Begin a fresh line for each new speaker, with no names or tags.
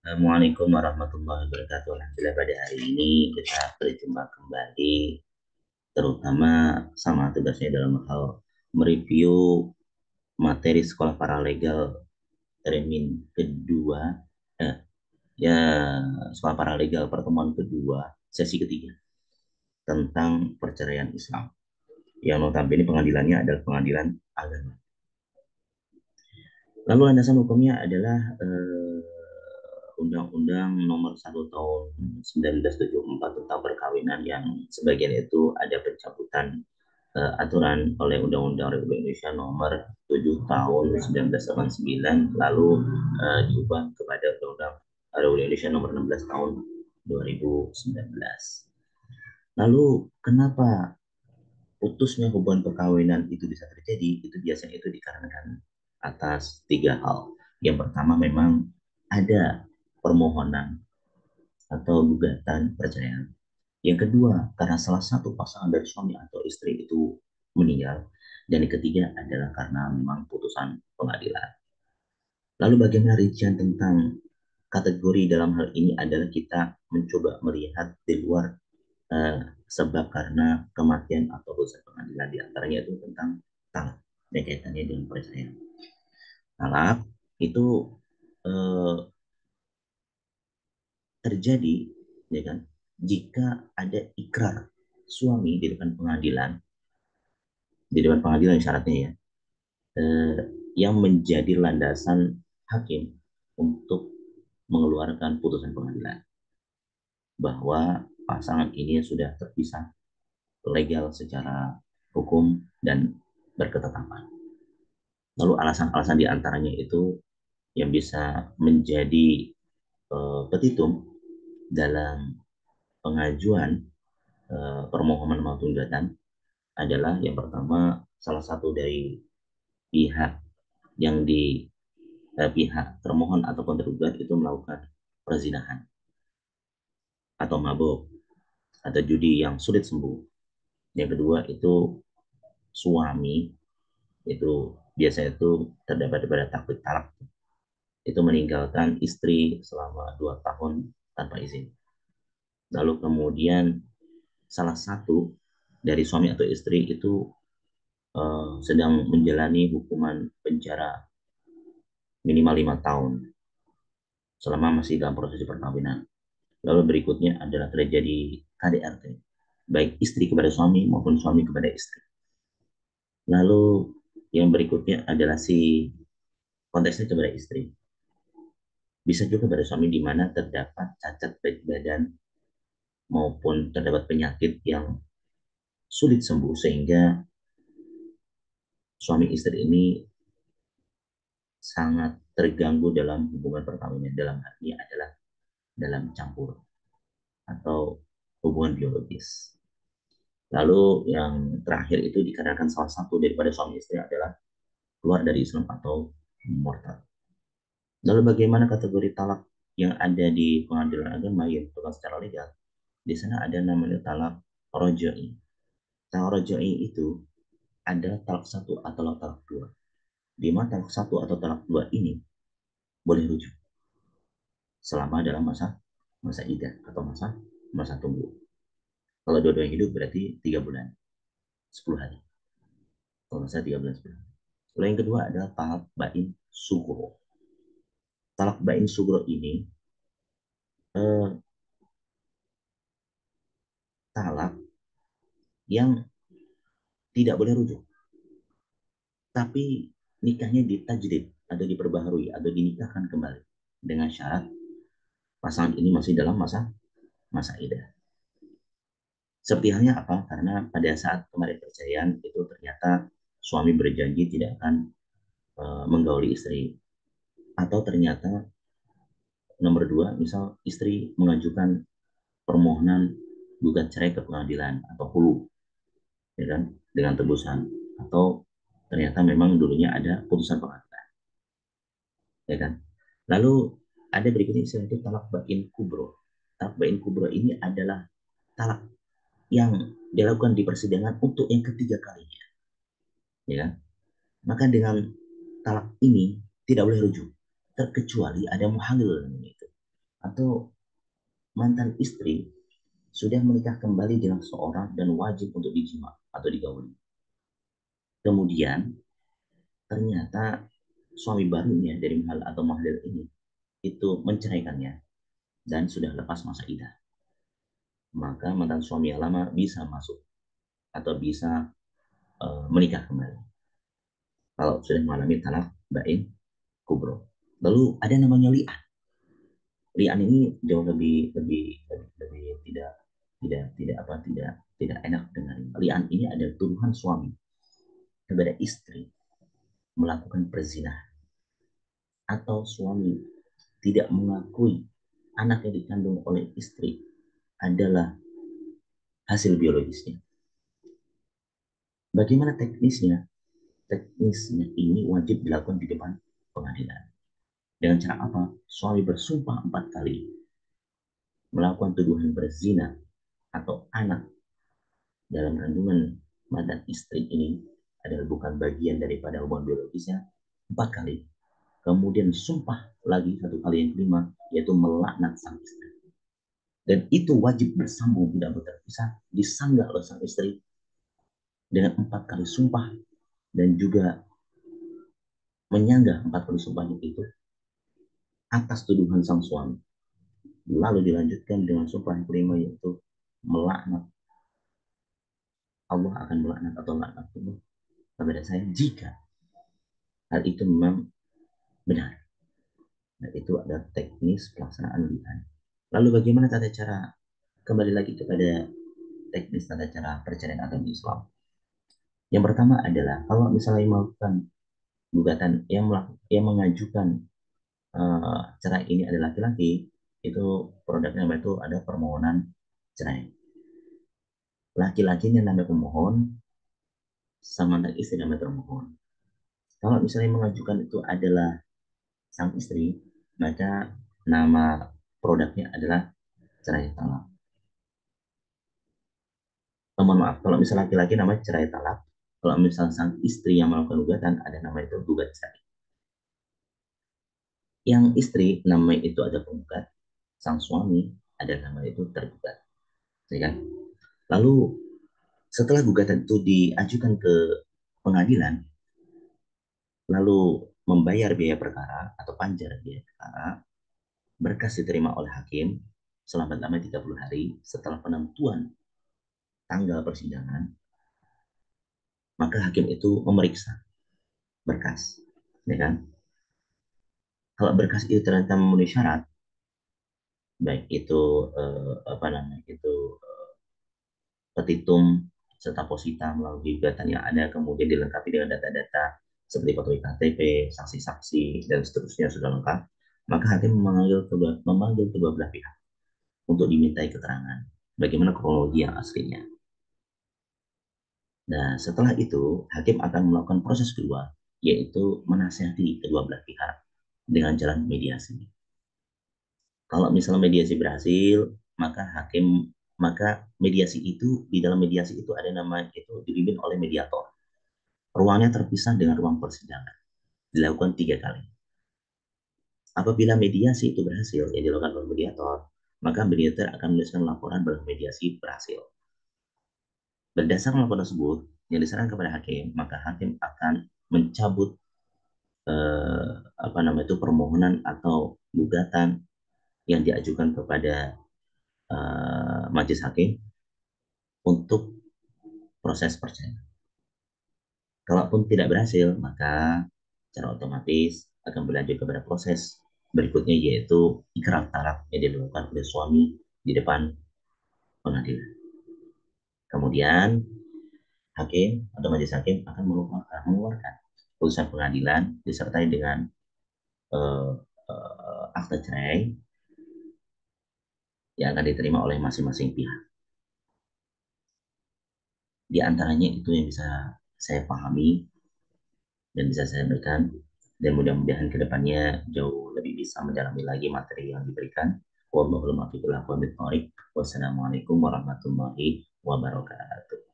Assalamualaikum warahmatullahi wabarakatuh. Alhamdulillah pada hari ini kita berjumpa kembali, terutama sama tugasnya dalam hal mereview materi sekolah paralegal termin kedua, eh, ya sekolah paralegal pertemuan kedua, sesi ketiga tentang perceraian Islam. Yang notabene pengadilannya adalah pengadilan agama. Lalu landasan hukumnya adalah Undang-Undang Nomor 1 Tahun 1974 tentang perkawinan yang sebagian itu ada pencabutan aturan oleh Undang-Undang Republik Indonesia Nomor 7 Tahun 1989 lalu diubah kepada Undang-Undang Republik Indonesia Nomor 16 Tahun 2019. Lalu kenapa putusnya hubungan perkawinan itu bisa terjadi? Itu biasanya itu dikarenakan atas tiga hal. Yang pertama memang ada permohonan atau gugatan perceraian. Yang kedua, karena salah satu pasangan dari suami atau istri itu meninggal. Dan yang ketiga adalah karena memang putusan pengadilan. Lalu bagaimana rincian tentang kategori dalam hal ini adalah kita mencoba melihat di luar sebab karena kematian atau putusan pengadilan, di antaranya itu tentang talak dan kaitannya dengan perceraian. Talak itu eh, terjadi, ya kan, jika ada ikrar suami di depan pengadilan syaratnya ya, eh, yang menjadi landasan hakim untuk mengeluarkan putusan pengadilan bahwa pasangan ini sudah terpisah legal secara hukum dan berketetapan. Lalu alasan-alasan diantaranya itu yang bisa menjadi petitum dalam pengajuan permohonan maupun gugatan adalah yang pertama, salah satu dari pihak yang di pihak termohon ataupun tergugat itu melakukan perzinahan atau mabuk atau judi yang sulit sembuh. Yang kedua itu suami itu biasanya itu terdapat pada takbir talak, itu meninggalkan istri selama 2 tahun tanpa izin. Lalu kemudian salah satu dari suami atau istri itu sedang menjalani hukuman penjara minimal 5 tahun selama masih dalam proses perkawinan. Lalu berikutnya adalah terjadi KDRT, baik istri kepada suami maupun suami kepada istri. Lalu yang berikutnya adalah si konteksnya kepada istri. Bisa juga pada suami di mana terdapat cacat baik badan maupun terdapat penyakit yang sulit sembuh sehingga suami istri ini sangat terganggu dalam hubungan perkawinan. Dalam hal ini adalah dalam campur atau hubungan biologis. Lalu yang terakhir itu dikarenakan salah satu daripada suami istri adalah keluar dari Islam atau murtad. Lalu bagaimana kategori talak yang ada di pengadilan agama yang dilakukan secara legal? Di sana ada namanya talak rojoi. Talak rojoi itu ada talak satu atau talak dua. Di mana talak satu atau talak dua ini boleh rujuk selama dalam masa masa idah atau masa masa tunggu. Kalau dua-duanya hidup berarti 3 bulan, 10 hari. Kalau masa 3 bulan 10 hari. Lalu yang kedua adalah talak bain sugro. Talak bain sugro ini eh, talak yang tidak boleh rujuk, tapi nikahnya ditajdid atau diperbaharui atau dinikahkan kembali dengan syarat pasangan ini masih dalam masa masa idah. Seperti halnya apa? Karena pada saat kemarin perceraian itu ternyata suami berjanji tidak akan menggauli istri, atau ternyata nomor dua, misal istri mengajukan permohonan gugat cerai ke pengadilan atau hulu, ya kan, dengan tebusan, atau ternyata memang dulunya ada putusan pengadilan, ya kan. Lalu ada berikutnya istilah itu talak bain kubro. Talak bain kubro ini adalah talak yang dilakukan di persidangan untuk yang ketiga kalinya, ya kan. Maka dengan talak ini tidak boleh rujuk terkecuali ada muhalil itu. atau mantan istri sudah menikah kembali dengan seorang dan wajib untuk dijima atau digauli. Kemudian ternyata suami barunya dari mahal atau mahdil ini itu menceraikannya dan sudah lepas masa idah, maka mantan suami yang lama bisa masuk atau bisa menikah kembali kalau sudah mengalami talak bain kubro. Lalu ada namanya li'an. Li'an ini jauh lebih tidak enak dengan li'an. Ini ada tuduhan suami kepada istri melakukan perzinahan, atau suami tidak mengakui anak yang dikandung oleh istri adalah hasil biologisnya. Bagaimana teknisnya? Teknisnya ini wajib dilakukan di depan pengadilan. Dengan cara apa? Suami bersumpah 4 kali melakukan tuduhan berzina atau anak dalam kandungan mantan istri ini adalah bukan bagian daripada hubungan biologisnya 4 kali. Kemudian sumpah lagi 1 kali yang kelima, yaitu melaknat sang istri. Dan itu wajib bersambung, tidak berpisah, disanggah oleh sang istri dengan 4 kali sumpah dan juga menyanggah 4 kali sumpahnya itu atas tuduhan sang suami. Lalu dilanjutkan dengan sumpah yang kelima, yaitu melaknat. Allah akan melaknat atau melaknat kepada saya jika hal itu memang benar. Nah, itu ada teknis pelaksanaan li'an. Lalu bagaimana tata cara, kembali lagi kepada teknis tata cara perceraian agama Islam. Yang pertama adalah kalau misalnya melakukan gugatan yang mengajukan cerai ini adalah laki-laki, itu produknya itu ada permohonan cerai. Laki-lakinya namanya pemohon, sama istri namanya termohon. Kalau misalnya mengajukan itu adalah sang istri, maka nama produknya adalah cerai talak. Mohon maaf, kalau misalnya laki-laki namanya cerai talak, kalau misalnya sang istri yang melakukan gugatan ada nama itu gugat cerai. Yang istri namanya itu ada penggugat, sang suami ada nama itu tergugat. Ya kan? Lalu setelah gugatan itu diajukan ke pengadilan, lalu membayar biaya perkara atau panjar biaya perkara, berkas diterima oleh hakim selama 30 hari setelah penentuan tanggal persidangan, maka hakim itu memeriksa berkas, ya kan? Kalau berkas itu ternyata memenuhi syarat, baik itu apa namanya itu petitum serta posita melalui gugatan yang ada, kemudian dilengkapi dengan data-data seperti foto KTP, saksi-saksi dan seterusnya sudah lengkap, maka hakim memanggil kedua belah pihak untuk dimintai keterangan bagaimana kronologi yang aslinya. Nah, setelah itu hakim akan melakukan proses kedua, yaitu menasihati kedua belah pihak dengan jalan mediasi. Kalau misalnya mediasi berhasil, maka mediasi itu, di dalam mediasi itu ada nama itu dipimpin oleh mediator. Ruangnya terpisah dengan ruang persidangan. Dilakukan 3 kali. Apabila mediasi itu berhasil yang dilakukan oleh mediator, maka mediator akan menuliskan laporan bahwa mediasi berhasil. Berdasarkan laporan tersebut yang diserahkan kepada hakim, maka hakim akan mencabut apa namanya itu permohonan atau gugatan yang diajukan kepada majelis hakim untuk proses perceraian. Kalaupun tidak berhasil, maka secara otomatis akan berlanjut kepada proses berikutnya, yaitu ikrar talak yang dilakukan oleh suami di depan pengadilan. Kemudian hakim atau majelis hakim akan mengeluarkan putusan pengadilan disertai dengan uh, akta cerai yang akan diterima oleh masing-masing pihak. Di antaranya itu yang bisa saya pahami dan bisa saya berikan, dan mudah-mudahan kedepannya jauh lebih bisa mendalami lagi materi yang diberikan. Wassalamualaikum warahmatullahi wabarakatuh.